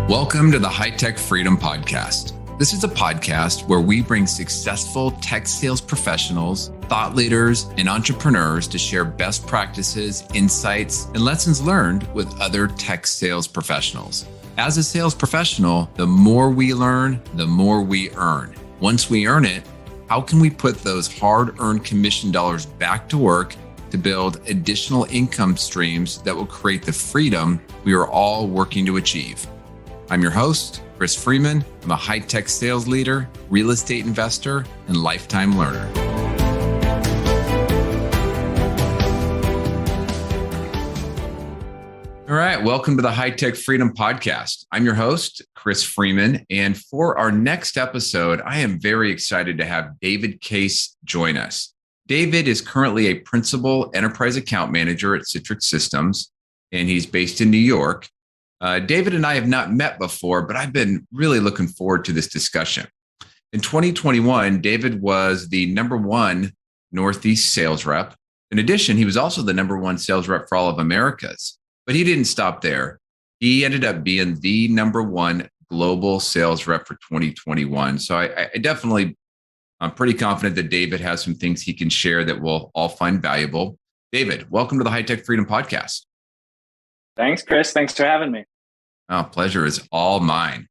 Welcome to the High Tech Freedom Podcast. This is a podcast where we bring successful tech sales professionals, thought leaders, and entrepreneurs to share best practices, insights, and lessons learned with other tech sales professionals. As a sales professional, the more we learn, the more we earn. Once we earn it, how can we put those hard-earned commission dollars back to work to build additional income streams that will create the freedom we are all working to achieve? I'm your host, Chris Freeman. I'm a high-tech sales leader, real estate investor, and lifetime learner. All right, welcome to the High Tech Freedom Podcast. I'm your host, Chris Freeman, and for our next episode, I am very excited to have David Case join us. David is currently a principal enterprise account manager at Citrix Systems, and he's based in New York. David and I have not met before, but I've been really looking forward to this discussion. In 2021, David was the number one Northeast sales rep. In addition, he was also the number one sales rep for all of Americas. But he didn't stop there. He ended up being the number one global sales rep for 2021. So I'm pretty confident that David has some things he can share that we'll all find valuable. David, welcome to the High Tech Freedom Podcast. Thanks, Chris. Thanks for having me. Oh, pleasure is all mine.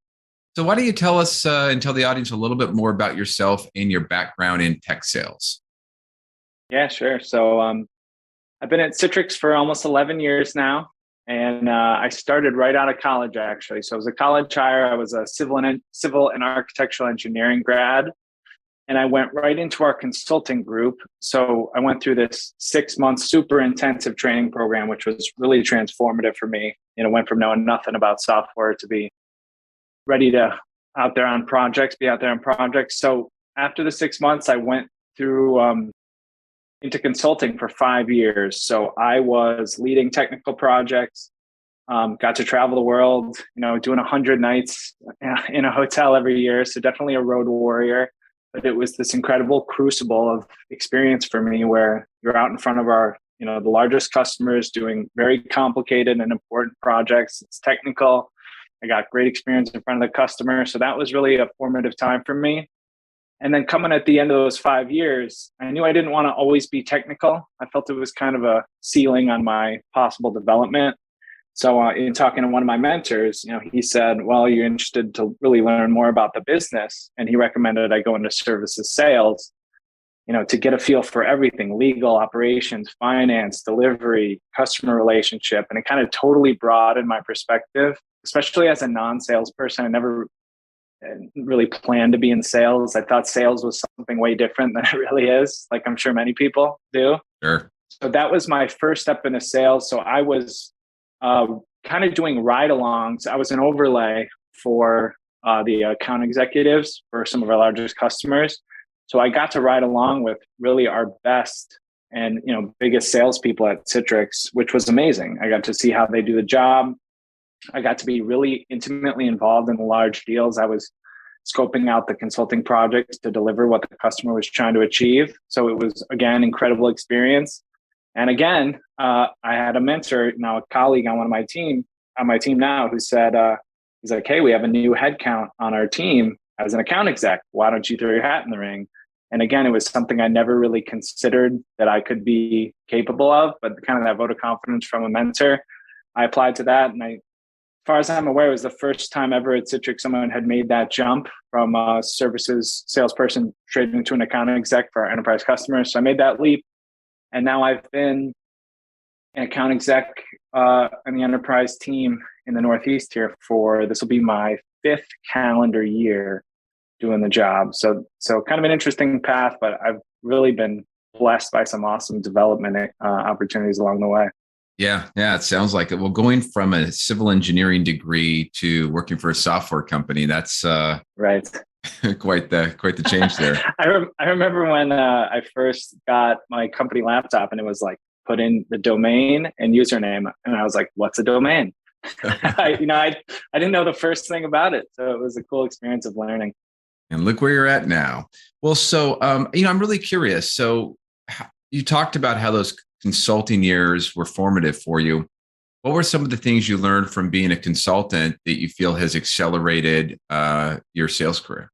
So why don't you tell us and tell the audience a little bit more about yourself and your background in tech sales? Yeah, sure. So I've been at Citrix for almost 11 years now. And I started right out of college, actually. So I was a college hire. I was a civil and architectural engineering grad. And I went right into our consulting group. So I went through this 6-month super intensive training program, which was really transformative for me. Went from knowing nothing about software to be ready to be out there on projects. So after the 6 months, I went through into consulting for 5 years. So I was leading technical projects, got to travel the world, doing 100 nights in a hotel every year. So definitely a road warrior. But it was this incredible crucible of experience for me where you're out in front of our, the largest customers doing very complicated and important projects. It's technical. I got great experience in front of the customer. So that was really a formative time for me. And then coming at the end of those 5 years, I knew I didn't want to always be technical. I felt it was kind of a ceiling on my possible development. So in talking to one of my mentors, he said, well, you're interested to really learn more about the business. And he recommended I go into services sales, to get a feel for everything: legal, operations, finance, delivery, customer relationship. And it kind of totally broadened my perspective, especially as a non-salesperson. I never really planned to be in sales. I thought sales was something way different than it really is, like I'm sure many people do. Sure. So that was my first step into sales. So I was kind of doing ride-alongs. I was an overlay for the account executives for some of our largest customers. So I got to ride along with really our best and biggest salespeople at Citrix, which was amazing. I got to see how they do the job. I got to be really intimately involved in the large deals. I was scoping out the consulting projects to deliver what the customer was trying to achieve. So it was, again, incredible experience. And again, I had a mentor, now a colleague on my team now, who said, he's like, hey, we have a new headcount on our team as an account exec. Why don't you throw your hat in the ring? And again, it was something I never really considered that I could be capable of, but kind of that vote of confidence from a mentor. I applied to that. And as far as I'm aware, it was the first time ever at Citrix someone had made that jump from a services salesperson straight into an account exec for our enterprise customers. So I made that leap. And now I've been an account exec on the enterprise team in the Northeast here this will be my 5th calendar year doing the job. So kind of an interesting path, but I've really been blessed by some awesome development opportunities along the way. Yeah, it sounds like it. Well, going from a civil engineering degree to working for a software company, that's right. quite the change there. I remember when I first got my company laptop and it was like, put in the domain and username. And I was like, what's a domain? I didn't know the first thing about it. So it was a cool experience of learning. And look where you're at now. Well, so, I'm really curious. So you talked about how those consulting years were formative for you. What were some of the things you learned from being a consultant that you feel has accelerated your sales career?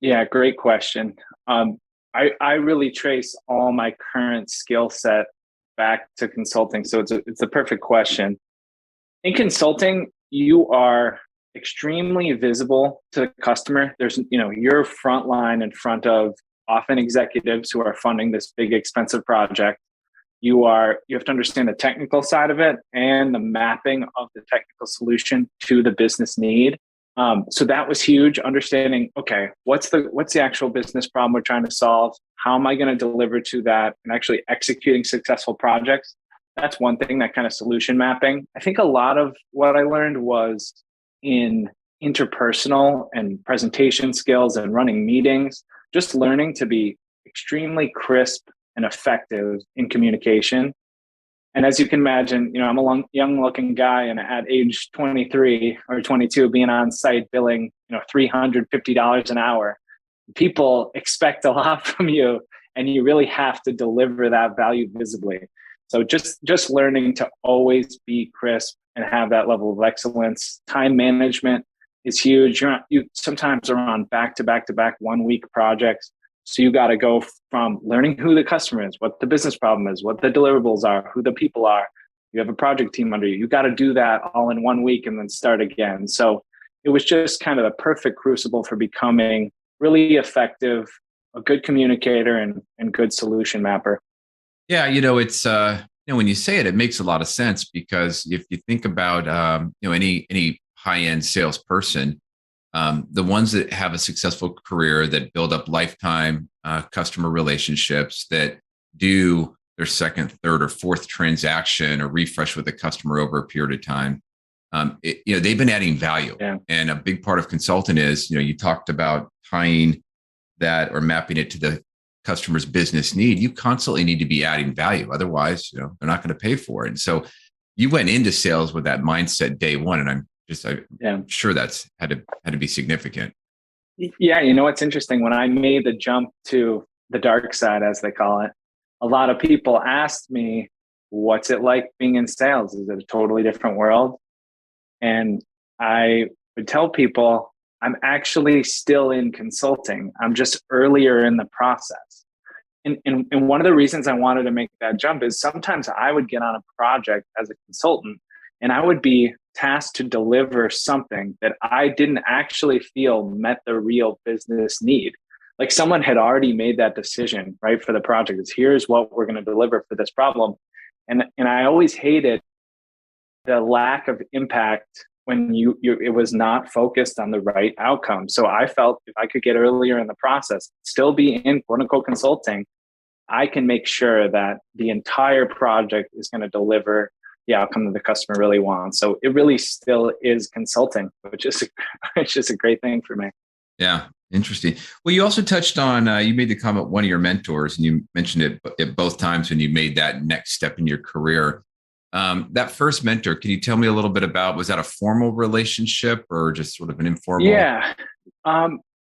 Yeah, great question. I really trace all my current skill set back to consulting. So it's a perfect question. In consulting, you are extremely visible to the customer. There's, you're front line in front of often executives who are funding this big, expensive project. You have to understand the technical side of it and the mapping of the technical solution to the business need. So that was huge. Understanding, okay, what's the actual business problem we're trying to solve? How am I going to deliver to that, and actually executing successful projects? That's one thing, that kind of solution mapping. I think a lot of what I learned was in interpersonal and presentation skills and running meetings, just learning to be extremely crisp and effective in communication. And as you can imagine, I'm a young looking guy, and at age 23 or 22, being on site billing, $350 an hour, people expect a lot from you, and you really have to deliver that value visibly. So just learning to always be crisp and have that level of excellence. Time management is huge. You sometimes are on back to back 1 week projects. So you got to go from learning who the customer is, what the business problem is, what the deliverables are, who the people are. You have a project team under you. You got to do that all in 1 week and then start again. So it was just kind of the perfect crucible for becoming really effective, a good communicator and good solution mapper. Yeah, it's when you say it makes a lot of sense, because if you think about any high-end salesperson, the ones that have a successful career, that build up lifetime customer relationships, that do their second, third, or fourth transaction or refresh with a customer over a period of time, they've been adding value. Yeah. And a big part of consulting is, you talked about tying that or mapping it to the customer's business need. You constantly need to be adding value. Otherwise, they're not going to pay for it. And so you went into sales with that mindset day one. And I'm sure that's had to be significant. Yeah. What's interesting, when I made the jump to the dark side, as they call it, a lot of people asked me, what's it like being in sales? Is it a totally different world? And I would tell people, I'm actually still in consulting. I'm just earlier in the process. And one of the reasons I wanted to make that jump is sometimes I would get on a project as a consultant, and I would be tasked to deliver something that I didn't actually feel met the real business need. Like someone had already made that decision, right, for the project. It's, here's what we're going to deliver for this problem. And I always hated the lack of impact when it was not focused on the right outcome. So I felt if I could get earlier in the process, still be in quote unquote consulting, I can make sure that the entire project is going to deliver the outcome that the customer really wants. So it really still is consulting, which is a great thing for me. Yeah. Interesting. Well, you also touched on, you made the comment, one of your mentors, and you mentioned it at both times when you made that next step in your career. That first mentor, can you tell me a little bit about, was that a formal relationship or just sort of an informal? Yeah,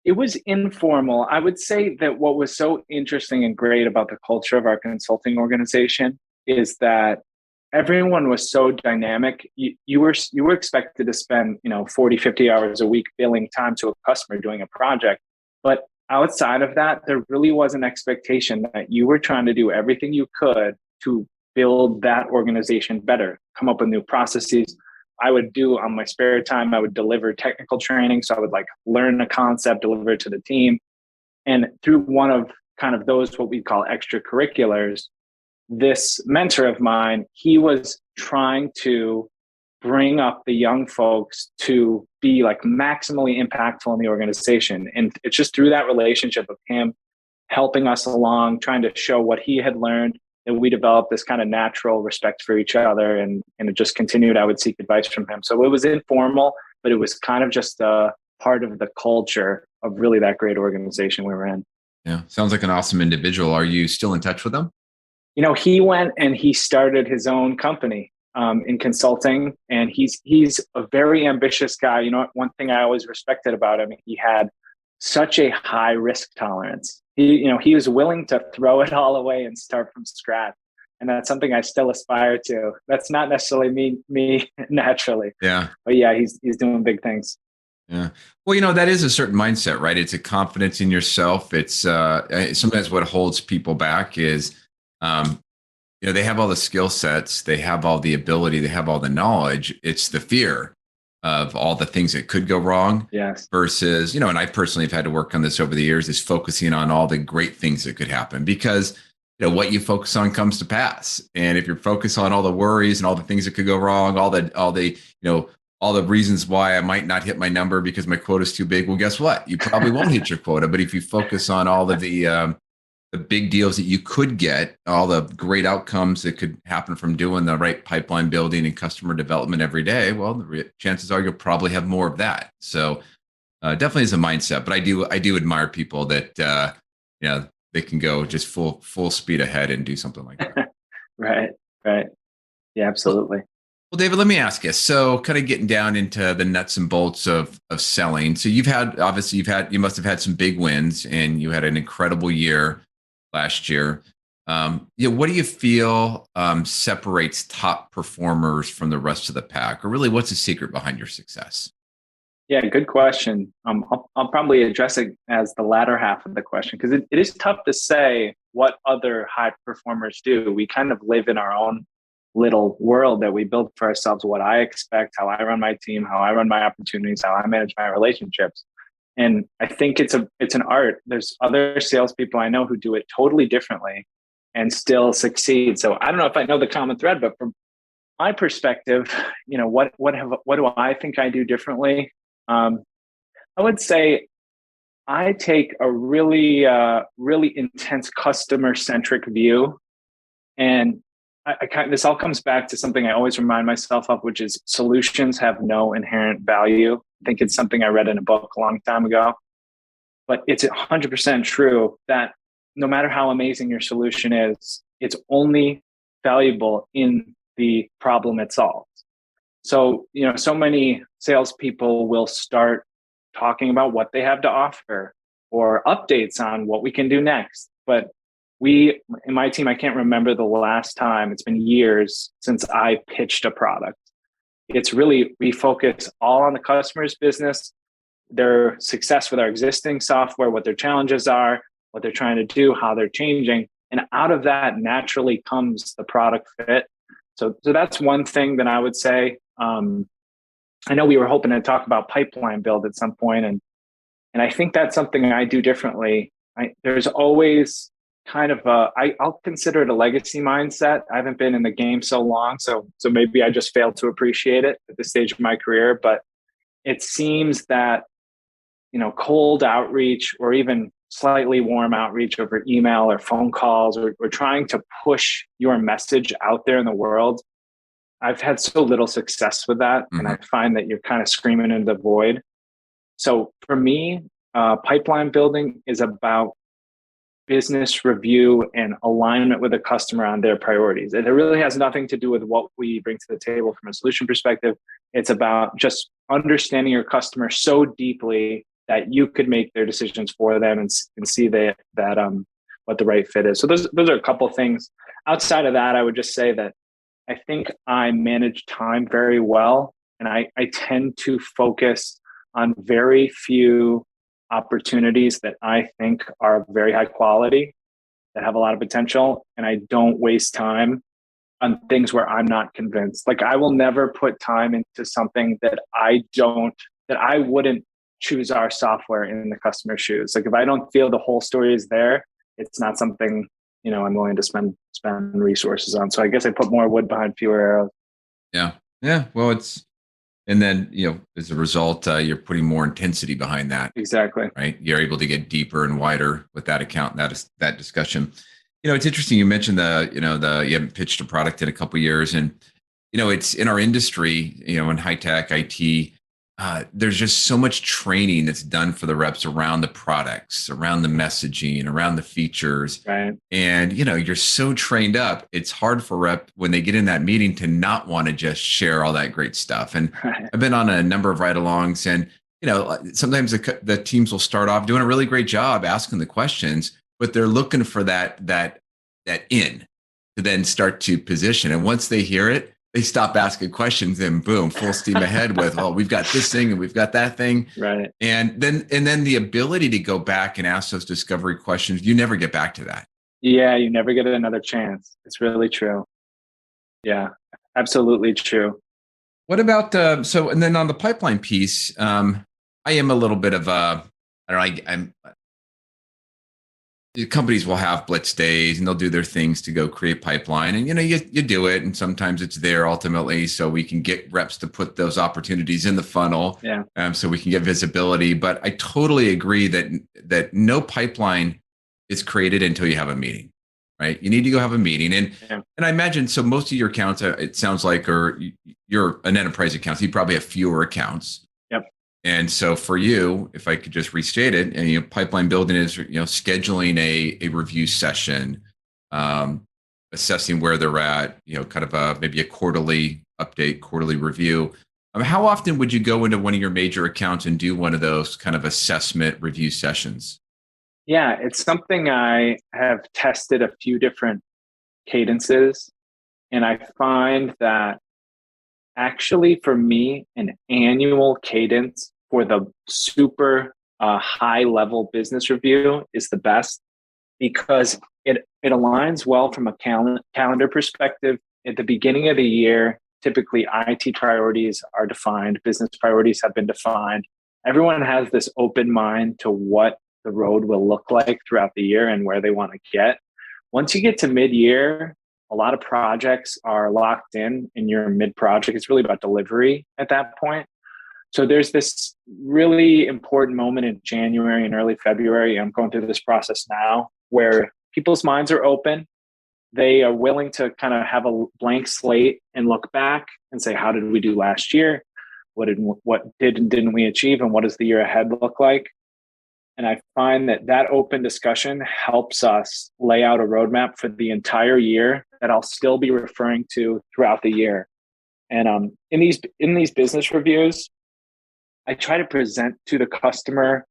it was informal. I would say that what was so interesting and great about the culture of our consulting organization is that everyone was so dynamic. You were expected to spend 40, 50 hours a week billing time to a customer doing a project. But outside of that, there really was an expectation that you were trying to do everything you could to build that organization better, come up with new processes. I would do on my spare time, I would deliver technical training. So I would learn a concept, deliver it to the team. And through one of kind of those, what we call extracurriculars, this mentor of mine, he was trying to bring up the young folks to be maximally impactful in the organization. And it's just through that relationship of him helping us along, trying to show what he had learned, that we developed this kind of natural respect for each other, and it just continued. I would seek advice from him. So it was informal, but it was kind of just a part of the culture of really that great organization we were in. Yeah. Sounds like an awesome individual. Are you still in touch with him? He went and he started his own company in consulting, and he's a very ambitious guy. One thing I always respected about him, he had such a high risk tolerance. He was willing to throw it all away and start from scratch. and that's something I still aspire to. That's not necessarily me naturally. Yeah. But yeah, he's doing big things. Yeah. Well, that is a certain mindset, right? It's a confidence in yourself. It's sometimes what holds people back is, um, they have all the skill sets, they have all the ability, they have all the knowledge. It's the fear of all the things that could go wrong. Yes. Versus, and I personally have had to work on this over the years, is focusing on all the great things that could happen, because what you focus on comes to pass. And if you're focused on all the worries and all the things that could go wrong, all the reasons why I might not hit my number because my quota is too big, well, guess what? You probably won't hit your quota. But if you focus on all of the big deals that you could get, all the great outcomes that could happen from doing the right pipeline building and customer development every day, well, the chances are you'll probably have more of that. So definitely is a mindset. But I do admire people that they can go just full speed ahead and do something like that. Right. Yeah, absolutely. Well, David, let me ask you. So, kind of getting down into the nuts and bolts of selling. So, you must have had some big wins, and you had an incredible year last year. What do you feel separates top performers from the rest of the pack, or really, what's the secret behind your success? Yeah, good question. I'll probably address it as the latter half of the question, because it is tough to say what other high performers do. We kind of live in our own little world that we build for ourselves, what I expect, how I run my team, how I run my opportunities, how I manage my relationships. And I think it's an art. There's other salespeople I know who do it totally differently and still succeed. So I don't know if I know the common thread, but from my perspective, what do I think I do differently? I would say I take a really intense customer-centric view, and this all comes back to something I always remind myself of, which is solutions have no inherent value. I think it's something I read in a book a long time ago, but it's 100% true that no matter how amazing your solution is, it's only valuable in the problem it solves. So, so many salespeople will start talking about what they have to offer or updates on what we can do next. But in my team, I can't remember the last time. It's been years since I pitched a product. It's really, we focus all on the customer's business, their success with our existing software, what their challenges are, what they're trying to do, how they're changing. And out of that naturally comes the product fit. So that's one thing that I would say. I know we were hoping to talk about pipeline build at some point, and I think that's something I do differently. There's always kind of I'll consider it a legacy mindset. I haven't been in the game so long, so maybe I just failed to appreciate it at this stage of my career. But it seems that cold outreach or even slightly warm outreach over email or phone calls or trying to push your message out there in the world, I've had so little success with that. Mm-hmm. And I find that you're kind of screaming into the void. So for me, pipeline building is about business review and alignment with the customer on their priorities. It really has nothing to do with what we bring to the table from a solution perspective. It's about just understanding your customer so deeply that you could make their decisions for them and see that what the right fit is. So those are a couple of things. Outside of that, I would just say that I think I manage time very well, and I tend to focus on very few opportunities that I think are very high quality, that have a lot of potential, and I don't waste time on things where I'm not convinced. Like, I will never put time into something that I wouldn't choose our software in the customer's shoes. Like, if I don't feel the whole story is there, it's not something I'm willing to spend resources on. So I guess I put more wood behind fewer arrows. Yeah. Well, and then, as a result, you're putting more intensity behind that. Exactly. Right. You're able to get deeper and wider with that account, that discussion. It's interesting. You mentioned you haven't pitched a product in a couple of years, and, it's in our industry, in high tech IT, there's just so much training that's done for the reps around the products, around the messaging, around the features. Right. And, you're so trained up, it's hard for rep when they get in that meeting to not want to just share all that great stuff. And right. I've been on a number of ride-alongs, and, sometimes the teams will start off doing a really great job asking the questions, but they're looking for that in. to then start to position. And once they hear it, they stop asking questions and boom, full steam ahead with, oh, we've got this thing and we've got that thing. Right. And then the ability to go back and ask those discovery questions, you never get back to that. Yeah, you never get another chance. It's really true. Yeah, absolutely true. What about and then on the pipeline piece, I am a little bit of a, I don't know, I'm companies will have blitz days and they'll do their things to go create pipeline, and you do it, and sometimes it's there ultimately so we can get reps to put those opportunities in the funnel. Yeah. So we can get visibility. But I totally agree that no pipeline is created until you have a meeting, right? You need to go have a meeting. And I imagine, so most of your accounts, it sounds like, or you're an enterprise account, so you probably have fewer accounts. Yep. And so for you, if I could just restate it, and pipeline building is scheduling a review session, assessing where they're at, kind of maybe a quarterly update, quarterly review. How often would you go into one of your major accounts and do one of those kind of assessment review sessions? Yeah, it's something I have tested a few different cadences, and I find that actually for me, an annual cadence for the super high level business review is the best, because it aligns well from a calendar perspective. At the beginning of the year, typically IT priorities are defined, business priorities have been defined. Everyone has this open mind to what the road will look like throughout the year and where they want to get. Once you get to mid-year, a lot of projects are locked in your mid-project. It's really about delivery at that point. So there's this really important moment in January and early February. I'm going through this process now where people's minds are open. They are willing to kind of have a blank slate and look back and say, how did we do last year? What did and didn't we achieve? And what does the year ahead look like? And I find that open discussion helps us lay out a roadmap for the entire year that I'll still be referring to throughout the year. And in these business reviews, I try to present to the customer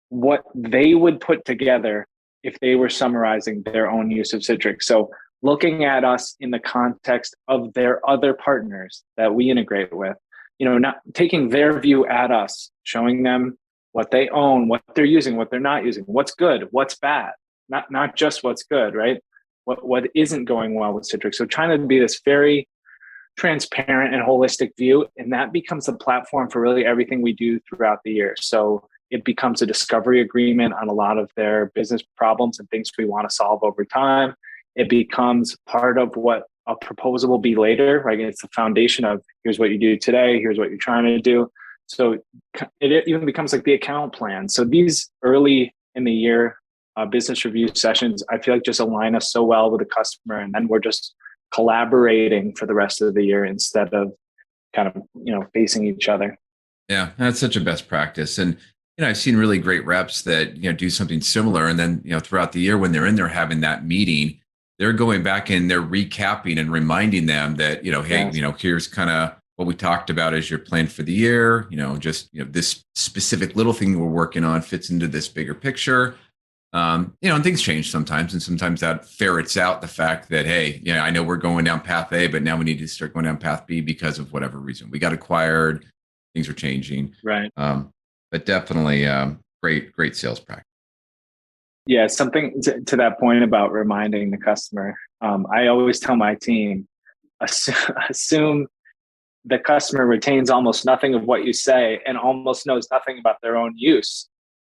what they would put together if they were summarizing their own use of Citrix. So looking at us in the context of their other partners that we integrate with, not taking their view at us, showing them what they own, what they're using, what they're not using, what's good, what's bad, not just what's good, right? What isn't going well with Citrix. So trying to be this very transparent and holistic view, and that becomes the platform for really everything we do throughout the year. So it becomes a discovery agreement on a lot of their business problems and things we want to solve over time. It becomes part of what a proposal will be later, right? It's the foundation of here's what you do today, here's what you're trying to do. So it even becomes like the account plan. So these early in the year business review sessions, I feel like just align us so well with the customer, and then we're just collaborating for the rest of the year instead of kind of facing each other. Yeah, that's such a best practice. And I've seen really great reps that do something similar, and then throughout the year when they're in there having that meeting, they're going back and they're recapping and reminding them that hey, Yes. here's kind of what we talked about as your plan for the year. This specific little thing we're working on fits into this bigger picture. And things change sometimes, and sometimes that ferrets out the fact that, hey, I know we're going down path A, but now we need to start going down path B because of whatever reason. We got acquired, things are changing. Right. But definitely great sales practice. Yeah, something to that point about reminding the customer. I always tell my team, assume the customer retains almost nothing of what you say and almost knows nothing about their own use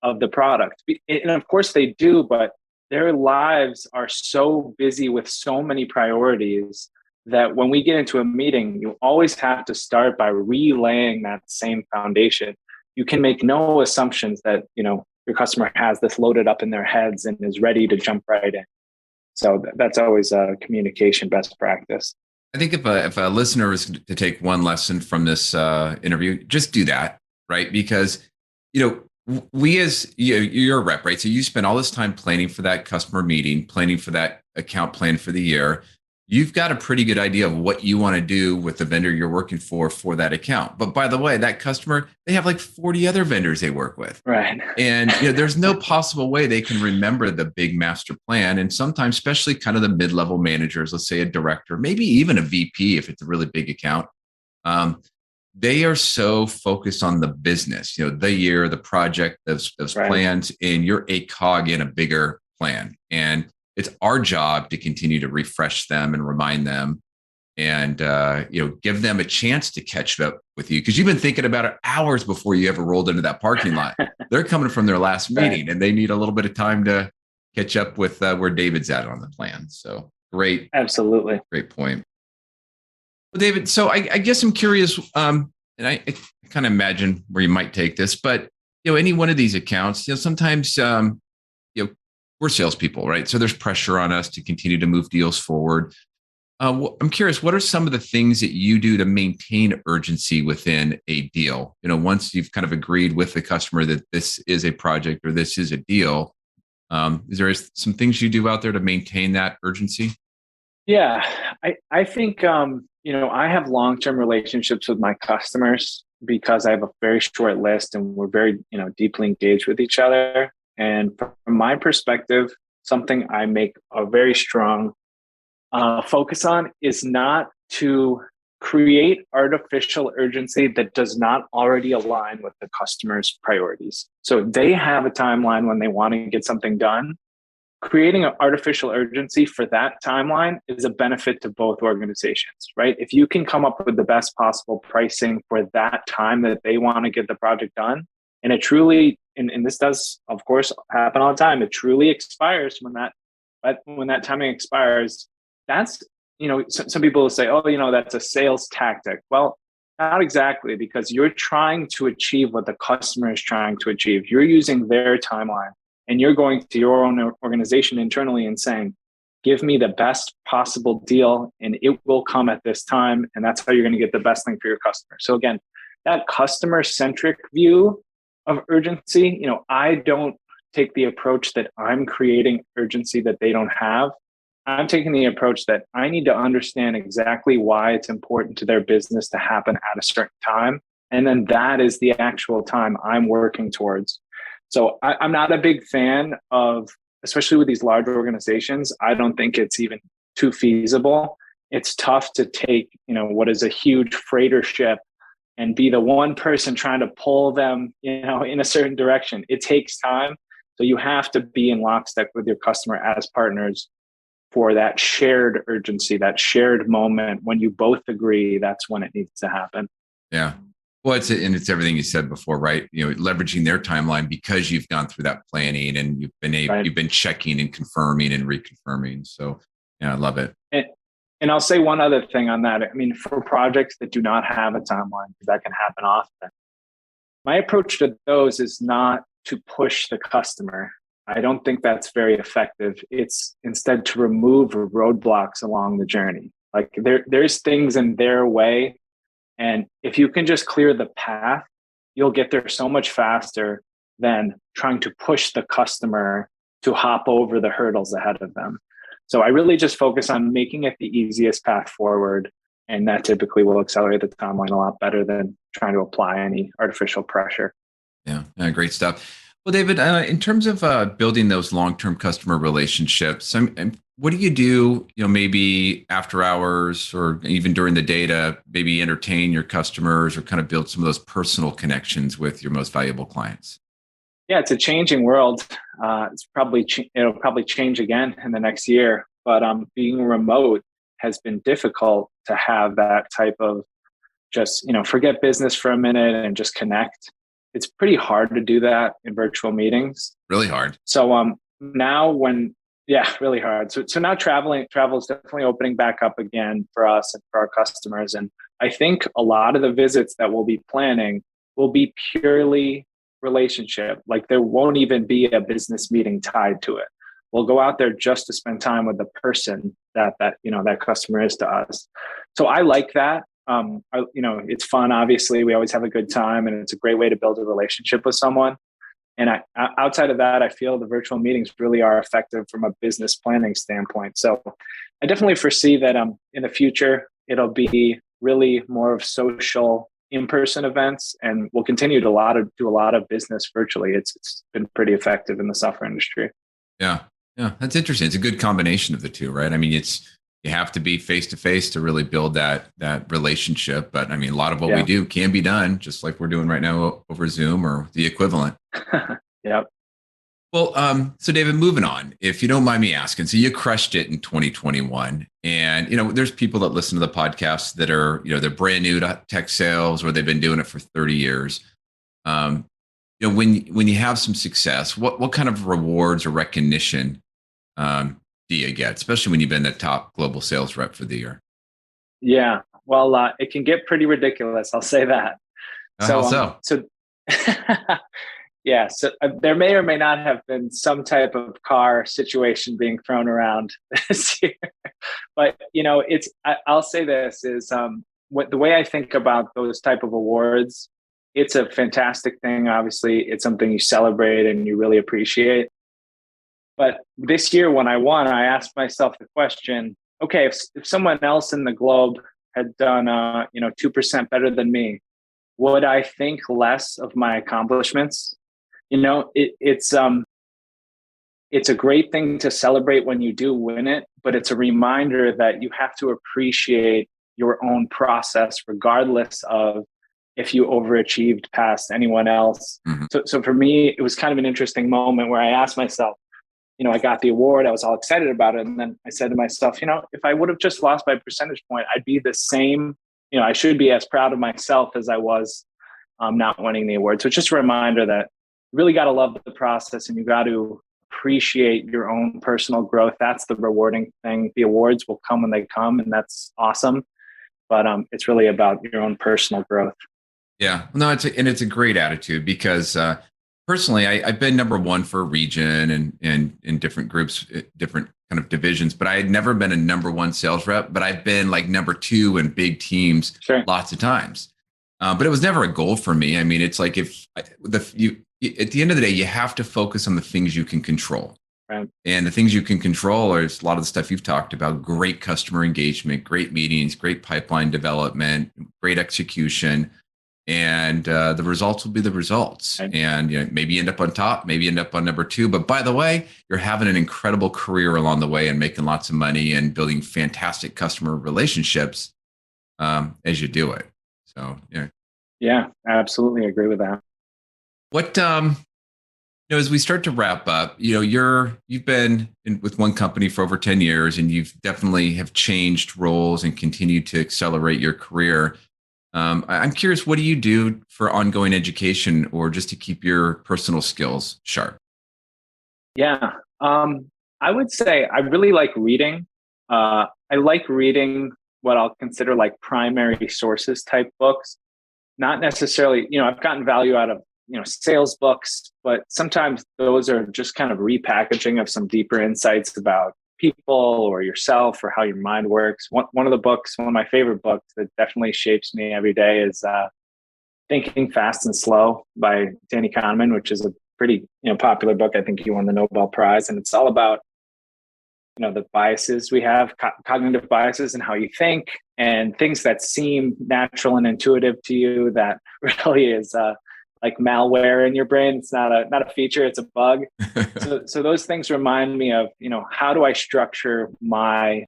of the product. And of course they do, but their lives are so busy with so many priorities that when we get into a meeting, you always have to start by relaying that same foundation. You can make no assumptions that, your customer has this loaded up in their heads and is ready to jump right in. So that's always a communication best practice. I think if a listener was to take one lesson from this interview, just do that, right? Because, we as you're a rep, right? So you spend all this time planning for that customer meeting, planning for that account plan for the year. you've got a pretty good idea of what you want to do with the vendor you're working for that account. But by the way, that customer, they have like 40 other vendors they work with. Right. And there's no possible way they can remember the big master plan. And sometimes, especially kind of the mid-level managers, let's say a director, maybe even a VP if it's a really big account, they are so focused on the business, the year, the project, those Right. plans, and you're a cog in a bigger plan. And it's our job to continue to refresh them and remind them and give them a chance to catch up with you, because you've been thinking about it hours before you ever rolled into that parking lot. They're coming from their last meeting, and they need a little bit of time to catch up with where David's at on the plan. So great. Absolutely. Great point. Well, David, so I guess I'm curious, and I kind of imagine where you might take this, but any one of these accounts, sometimes we're salespeople, right? So there's pressure on us to continue to move deals forward. I'm curious, what are some of the things that you do to maintain urgency within a deal? Once you've kind of agreed with the customer that this is a project or this is a deal, is there some things you do out there to maintain that urgency? Yeah, I think, I have long-term relationships with my customers because I have a very short list and we're very, deeply engaged with each other. And from my perspective, something I make a very strong focus on is not to create artificial urgency that does not already align with the customer's priorities. So they have a timeline when they want to get something done. Creating an artificial urgency for that timeline is a benefit to both organizations, right? If you can come up with the best possible pricing for that time that they want to get the project done, and it truly, and this does, of course, happen all the time, it truly expires when that timing expires. That's, some people will say, oh, that's a sales tactic. Well, not exactly, because you're trying to achieve what the customer is trying to achieve. You're using their timeline. And you're going to your own organization internally and saying, give me the best possible deal and it will come at this time. And that's how you're going to get the best thing for your customer. So again, that customer-centric view of urgency, I don't take the approach that I'm creating urgency that they don't have. I'm taking the approach that I need to understand exactly why it's important to their business to happen at a certain time. And then that is the actual time I'm working towards. So I'm not a big fan of, especially with these large organizations, I don't think it's even too feasible. It's tough to take, what is a huge freighter ship and be the one person trying to pull them, in a certain direction. It takes time. So you have to be in lockstep with your customer as partners for that shared urgency, that shared moment. When you both agree, that's when it needs to happen. Yeah. Well, it's everything you said before, right? Leveraging their timeline because you've gone through that planning and you've been checking and confirming and reconfirming. So, yeah, I love it. And I'll say one other thing on that. I mean, for projects that do not have a timeline, because that can happen often, my approach to those is not to push the customer. I don't think that's very effective. It's instead to remove roadblocks along the journey. Like there's things in their way. And if you can just clear the path, you'll get there so much faster than trying to push the customer to hop over the hurdles ahead of them. So I really just focus on making it the easiest path forward. And that typically will accelerate the timeline a lot better than trying to apply any artificial pressure. Yeah, great stuff. Well, David, in terms of building those long-term customer relationships, what do you do, maybe after hours or even during the day to maybe entertain your customers or kind of build some of those personal connections with your most valuable clients? Yeah, it's a changing world. It'll probably change again in the next year. But being remote has been difficult to have that type of just, forget business for a minute and just connect. It's pretty hard to do that in virtual meetings. Really hard. So really hard. So now travel is definitely opening back up again for us and for our customers. And I think a lot of the visits that we'll be planning will be purely relationship. Like there won't even be a business meeting tied to it. We'll go out there just to spend time with the person that customer is to us. So I like that. It's fun. Obviously, we always have a good time, and it's a great way to build a relationship with someone. And outside of that, I feel the virtual meetings really are effective from a business planning standpoint. So I definitely foresee that in the future, it'll be really more of social in-person events, and we'll continue to do a lot of business virtually. It's been pretty effective in the software industry. Yeah. Yeah. That's interesting. It's a good combination of the two, right? I mean, you have to be face to face to really build that relationship. But I mean, a lot of what we do can be done just like we're doing right now over Zoom or the equivalent. Yep. Well, so David, moving on, if you don't mind me asking, so you crushed it in 2021, and there's people that listen to the podcast that are they're brand new to tech sales or they've been doing it for 30 years. When you have some success, what kind of rewards or recognition do you get, especially when you've been the top global sales rep for the year? Yeah, well, it can get pretty ridiculous. I'll say that. So yeah, so there may or may not have been some type of car situation being thrown around this year, but I'll say this is the way I think about those type of awards. It's a fantastic thing. Obviously, it's something you celebrate and you really appreciate. But this year, when I won, I asked myself the question: okay, if someone else in the globe had done 2% better than me, would I think less of my accomplishments? It's a great thing to celebrate when you do win it, but it's a reminder that you have to appreciate your own process, regardless of if you overachieved past anyone else. Mm-hmm. So for me, it was kind of an interesting moment where I asked myself, I got the award, I was all excited about it. And then I said to myself, if I would have just lost by a percentage point, I'd be the same. I should be as proud of myself as I was not winning the award. So it's just a reminder that you really got to love the process and you got to appreciate your own personal growth. That's the rewarding thing. The awards will come when they come, and that's awesome. But it's really about your own personal growth. Yeah, no, it's a great attitude because personally, I've been number one for a region and in different groups, different kind of divisions, but I had never been a number one sales rep, but I've been like number two in big teams lots of times. But it was never a goal for me. I mean, it's like at the end of the day, you have to focus on the things you can control. Right. And the things you can control are a lot of the stuff you've talked about: great customer engagement, great meetings, great pipeline development, great execution. And the results will be the results. Right. And maybe you end up on top, maybe you end up on number two. But by the way, you're having an incredible career along the way and making lots of money and building fantastic customer relationships as you do it. So yeah, I absolutely agree with that. What as we start to wrap up, you've been with one company for over 10 years, and you've definitely have changed roles and continued to accelerate your career. I'm curious, what do you do for ongoing education or just to keep your personal skills sharp? Yeah, I would say I really like reading. I like reading what I'll consider like primary sources type books. Not necessarily, I've gotten value out of, sales books, but sometimes those are just kind of repackaging of some deeper insights about people or yourself or how your mind works. One of my favorite books that definitely shapes me every day is Thinking Fast and Slow by Danny Kahneman, which is a pretty popular book. I think he won the Nobel Prize, and it's all about the biases we have, cognitive biases, and how you think, and things that seem natural and intuitive to you that really is like malware in your brain. It's not a feature, it's a bug. So those things remind me of, how do I structure my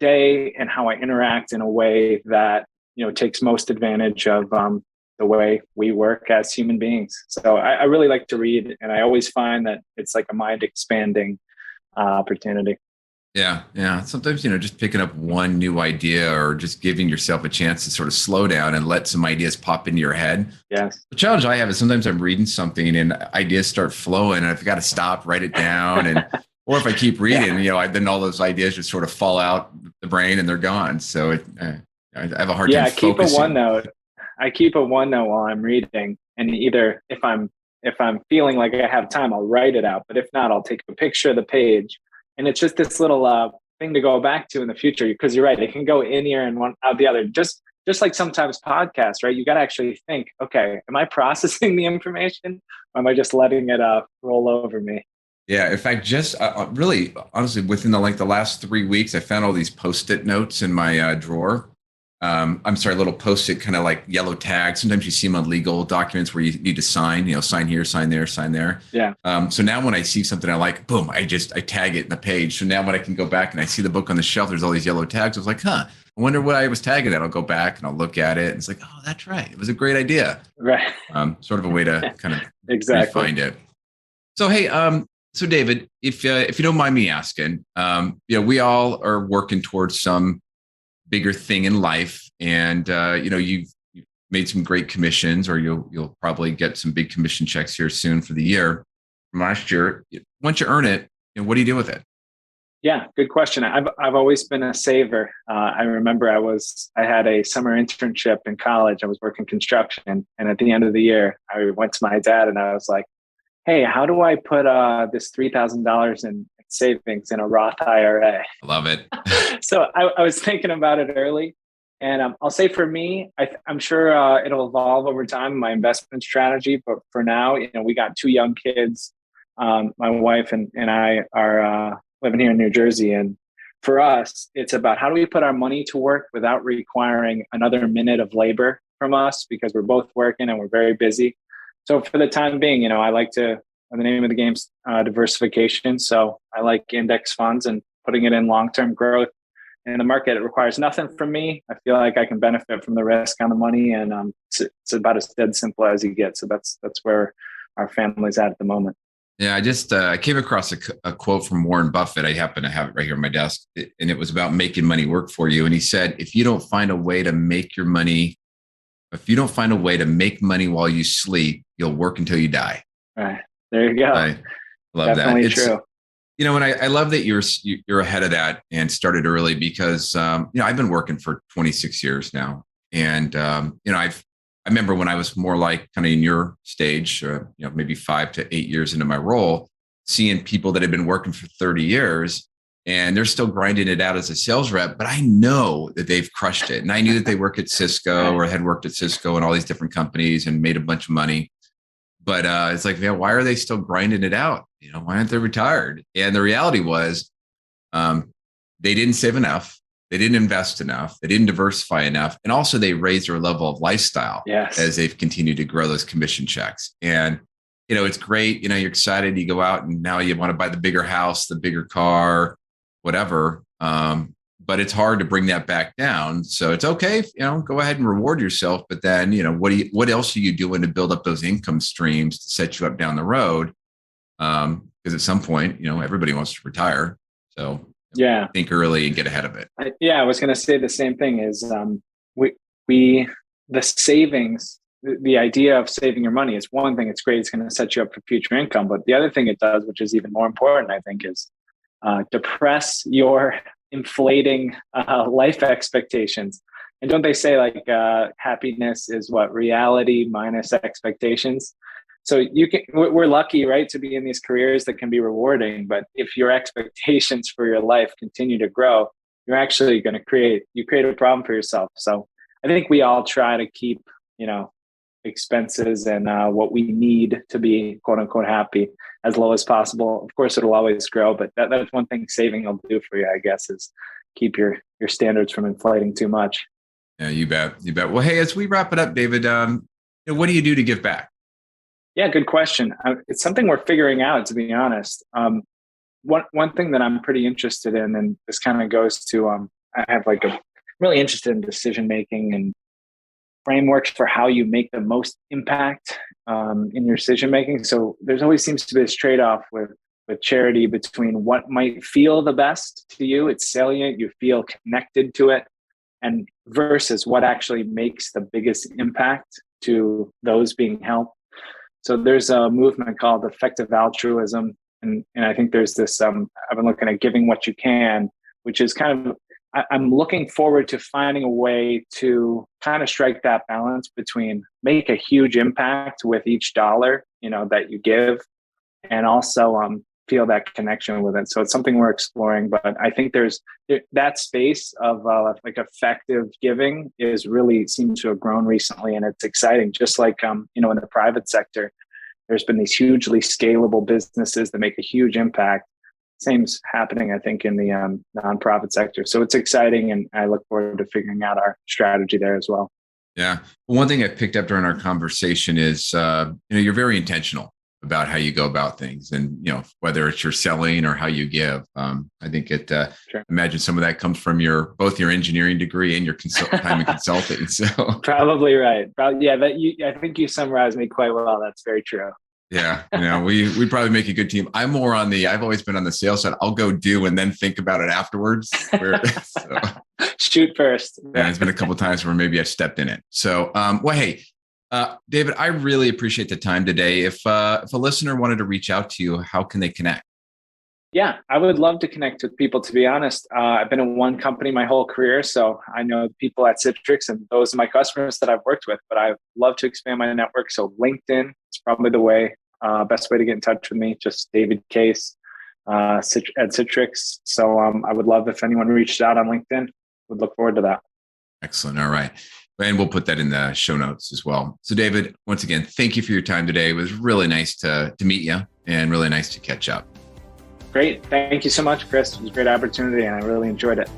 day and how I interact in a way that, takes most advantage of the way we work as human beings. So I really like to read, and I always find that it's like a mind expanding opportunity. Yeah. Sometimes, just picking up one new idea or just giving yourself a chance to sort of slow down and let some ideas pop into your head. Yes. The challenge I have is sometimes I'm reading something and ideas start flowing and I've got to stop, write it down. Or if I keep reading, then all those ideas just sort of fall out the brain and they're gone. So I have a hard time focusing. I keep a OneNote while I'm reading. And either if I'm feeling like I have time, I'll write it out. But if not, I'll take a picture of the page. And it's just this little thing to go back to in the future, because you're right, it can go in here and one out the other. Just just like sometimes podcasts, right? You got to actually think, okay, am I processing the information, or am I just letting it roll over me? Yeah. In fact, just really honestly, within the last 3 weeks, I found all these Post-it notes in my drawer. I'm sorry, little Post-it kind of like yellow tags. Sometimes you see them on legal documents where you need to sign, sign here, sign there, sign there. Yeah. So now when I see something I like, boom, I tag it in the page. So now when I can go back and I see the book on the shelf, there's all these yellow tags. I was like, I wonder what I was tagging at. I'll go back and I'll look at it. And it's like, oh, that's right. It was a great idea. Right. Sort of a way to kind of exactly. find it. So, hey, so David, if you don't mind me asking, we all are working towards some bigger thing in life, and you've made some great commissions, or you'll probably get some big commission checks here soon for the year from last year. Once you earn it, what do you do with it? Yeah, good question. I've always been a saver. I remember I had a summer internship in college. I was working construction, and at the end of the year, I went to my dad and I was like, "Hey, how do I put this $3,000 in savings in a Roth IRA?" I love it. So I was thinking about it early, and I'll say for me, I'm sure it'll evolve over time, my investment strategy. But for now, we got 2 young kids. My wife and I are living here in New Jersey, and for us, it's about how do we put our money to work without requiring another minute of labor from us, because we're both working and we're very busy. So for the time being, I like to, the name of the game's diversification. So I like index funds and putting it in long-term growth in the market. It requires nothing from me. I feel like I can benefit from the risk on the money, and it's about as dead simple as you get. So that's where our family's at the moment. Yeah, I came across a quote from Warren Buffett. I happen to have it right here on my desk, and it was about making money work for you. And he said, if you don't find a way to make money while you sleep, you'll work until you die. All right. There you go. I love Definitely that. True. And I love that you're ahead of that and started early, because, I've been working for 26 years now. And, I remember when I was more like kind of in your stage, maybe 5 to 8 years into my role, seeing people that had been working for 30 years and they're still grinding it out as a sales rep, but I know that they've crushed it. And I knew that they work at Cisco or had worked at Cisco and all these different companies and made a bunch of money. But it's like, why are they still grinding it out? Why aren't they retired? And the reality was they didn't save enough. They didn't invest enough. They didn't diversify enough. And also they raised their level of lifestyle as they've continued to grow those commission checks. And, it's great. You're excited. You go out and now you want to buy the bigger house, the bigger car, whatever. But it's hard to bring that back down. So it's okay. Go ahead and reward yourself. But then, what else are you doing to build up those income streams to set you up down the road? Because at some point, everybody wants to retire. So think early and get ahead of it. I was going to say the same thing is the savings, the idea of saving your money is one thing. It's great. It's going to set you up for future income. But the other thing it does, which is even more important, I think, is depress your inflating life expectations. And don't they say happiness is what? Reality minus expectations. So we're lucky, right, to be in these careers that can be rewarding. But if your expectations for your life continue to grow, you're actually going to create a problem for yourself. So I think we all try to keep, expenses and what we need to be quote unquote happy as low as possible. Of course, it'll always grow, but that's one thing saving will do for you, I guess, is keep your standards from inflating too much. Yeah, you bet. Well, hey, as we wrap it up, David, what do you do to give back? Yeah, good question. It's something we're figuring out, to be honest. One thing that I'm pretty interested in, and this kind of goes to, I have I'm really interested in decision making and frameworks for how you make the most impact in your decision making. So there's always seems to be this trade-off with charity between what might feel the best to you, it's salient, you feel connected to it, and versus what actually makes the biggest impact to those being helped. So there's a movement called effective altruism. And I think there's this, I've been looking at giving what you can, which is kind of, I'm looking forward to finding a way to kind of strike that balance between make a huge impact with each dollar, that you give, and also feel that connection with it. So it's something we're exploring, but I think there's that space of like effective giving is really seems to have grown recently, and it's exciting. Just like in the private sector, there's been these hugely scalable businesses that make a huge impact. Same's happening, I think, in the nonprofit sector. So it's exciting, and I look forward to figuring out our strategy there as well. Yeah. Well, one thing I picked up during our conversation is, you're very intentional about how you go about things, and whether it's your selling or how you give. I think sure. Imagine some of that comes from both your engineering degree and your time in consulting. So probably right. Yeah, I think you summarized me quite well. That's very true. Yeah, we probably make a good team. I'm more I've always been on the sales side. I'll go do and then think about it afterwards. Shoot first. Yeah, it's been a couple of times where maybe I've stepped in it. So, hey, David, I really appreciate the time today. If a listener wanted to reach out to you, how can they connect? Yeah, I would love to connect with people. To be honest, I've been in one company my whole career, so I know the people at Citrix, and those are my customers that I've worked with. But I love to expand my network. So LinkedIn is probably the way. Best way to get in touch with me, just David Case at Citrix. So I would love if anyone reached out on LinkedIn. Would look forward to that. Excellent. All right. And we'll put that in the show notes as well. So David, once again, thank you for your time today. It was really nice to meet you and really nice to catch up. Great. Thank you so much, Chris. It was a great opportunity and I really enjoyed it.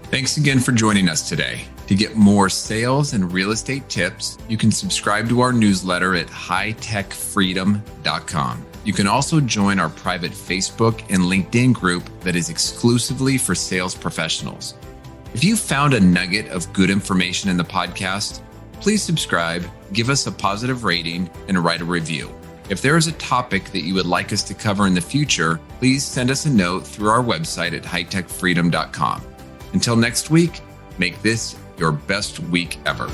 Thanks again for joining us today. To get more sales and real estate tips, you can subscribe to our newsletter at hightechfreedom.com. You can also join our private Facebook and LinkedIn group that is exclusively for sales professionals. If you found a nugget of good information in the podcast, please subscribe, give us a positive rating, and write a review. If there is a topic that you would like us to cover in the future, please send us a note through our website at hightechfreedom.com. Until next week, make this your best week ever.